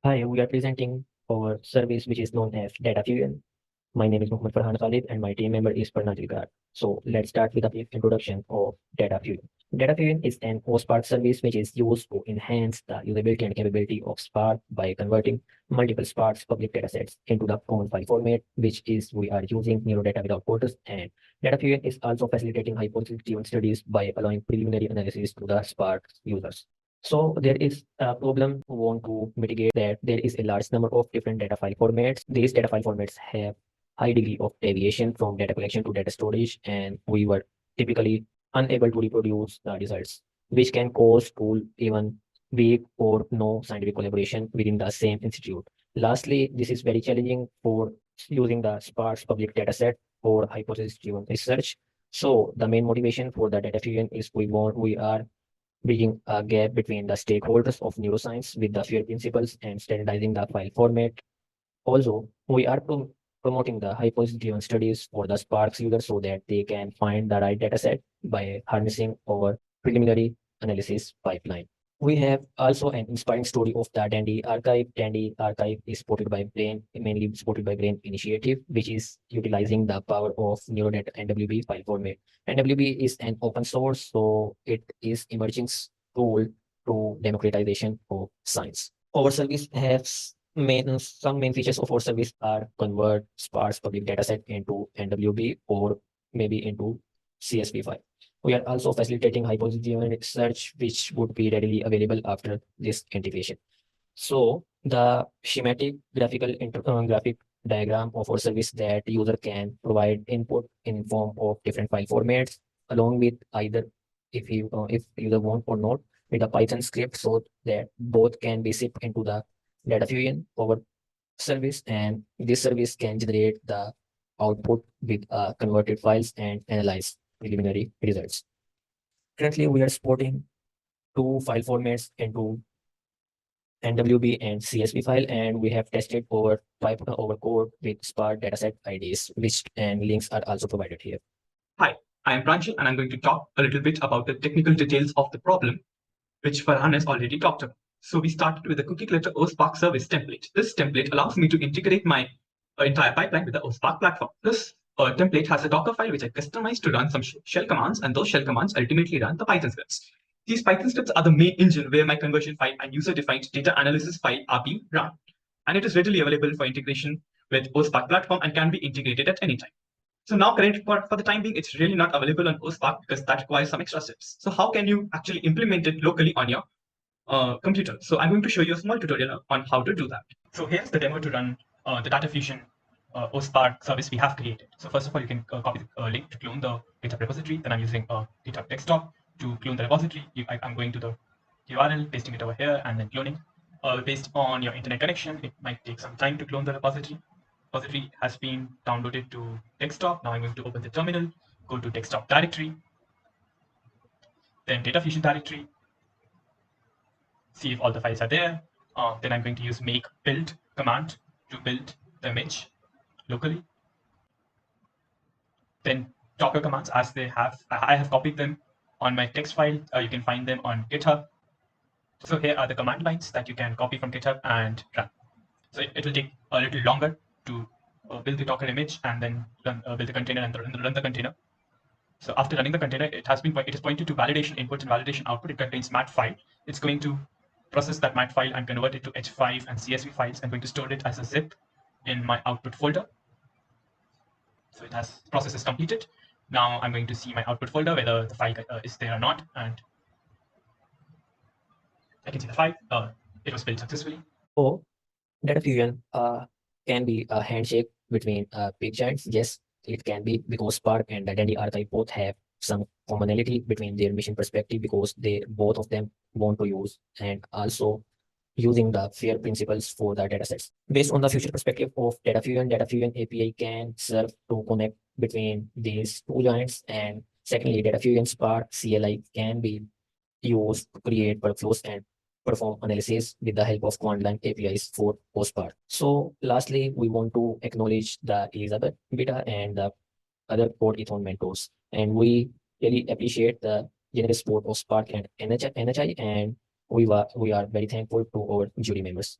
Hi, we are presenting our service which is known as DataFusion. My name is Farhan Khalid and my team member is Pranjal Garg. So let's start with a brief introduction of DataFusion. DataFusion is an SPARC service which is used to enhance the usability and capability of Spark by converting multiple Spark's public datasets into the common file format, which is we are using neurodata without borders. And DataFusion is also facilitating hypothesis-driven studies by allowing preliminary analysis to the Spark users. So there is a problem we want to mitigate that there is a large number of different data file formats. These data file formats have high degree of deviation from data collection to data storage, and we were typically unable to reproduce the results, which can cause tool even weak or no scientific collaboration within the same institute. Lastly, this is very challenging for using the sparse public dataset for hypothesis-driven research. So the main motivation for the data fusion is we are bridging a gap between the stakeholders of neuroscience with the FAIR principles and standardizing the file format. Also, we are promoting the hypothesis-driven studies for the Sparks users so that they can find the right dataset by harnessing our preliminary analysis pipeline. We have also an inspiring story of the Dandy Archive. Dandy Archive is supported by Brain, mainly supported by Brain Initiative, which is utilizing the power of Neurodata NWB file format. NWB is an open source, so it is emerging tool to democratization of science. Our service has some main features of our service are convert sparse public dataset into NWB or maybe into CSV file. We are also facilitating hypothesis-driven research, which would be readily available after this integration. So the schematic graphic diagram of our service that user can provide input in form of different file formats, along with either if user want or not with a Python script, so that both can be shipped into the data fusion our service, and this service can generate the output with converted files and analyze preliminary results. Currently, we are supporting two file formats into NWB and CSV file, and we have tested our code with Spark dataset IDs, which and links are also provided here. Hi, I am Pranjal and I'm going to talk a little bit about the technical details of the problem, which Farhan has already talked about. So we started with the cookie clutter OSPARC service template. This template allows me to integrate my entire pipeline with the OSPARC platform. This template has a Docker file which I customized to run some shell commands, and those shell commands ultimately run the Python scripts. These Python scripts are the main engine where my conversion file and user-defined data analysis file are being run. And it is readily available for integration with OSPARC platform and can be integrated at any time. So now for the time being, it's really not available on OSPARC because that requires some extra steps. So how can you actually implement it locally on your computer? So I'm going to show you a small tutorial on how to do that. So here's the demo to run the DataFusion OSPARC service we have created. So first of all, you can copy the link to clone the GitHub repository. Then I'm using GitHub desktop to clone the repository. I'm going to the URL, pasting it over here, and then cloning. Based on your internet connection, it might take some time to clone the repository. Repository has been downloaded to desktop. Now I'm going to open the terminal, go to desktop directory, then DataFusion directory, see if all the files are there. Then I'm going to use make build command to build the image locally. Then Docker commands, as I have copied them on my text file. You can find them on GitHub. So here are the command lines that you can copy from GitHub and run. So it will take a little longer to build the Docker image and then build the container and run the container. So after running the container, it is pointed to validation input and validation output. It contains mat file. It's going to process that mat file and convert it to H5 and CSV files. I'm going to store it as a zip in my output folder. So it has process is completed. Now I'm going to see my output folder, whether the file is there or not, and I can see the file. It was built successfully. So data fusion can be a handshake between big giants. Yes, it can be because Spark and Identity Archive both have some commonality between their mission perspective because they both of them want to use and also using the FAIR principles for the datasets. Based on the future perspective of Data Fusion API can serve to connect between these two giants. And secondly, Data Fusion Spark CLI can be used to create workflows and perform analysis with the help of command line APIs for PostSpark. So lastly, we want to acknowledge the Elizabeth Beta and the other Codeathon mentors. And we really appreciate the generous support of Spark and NHI, and we are very thankful to our jury members.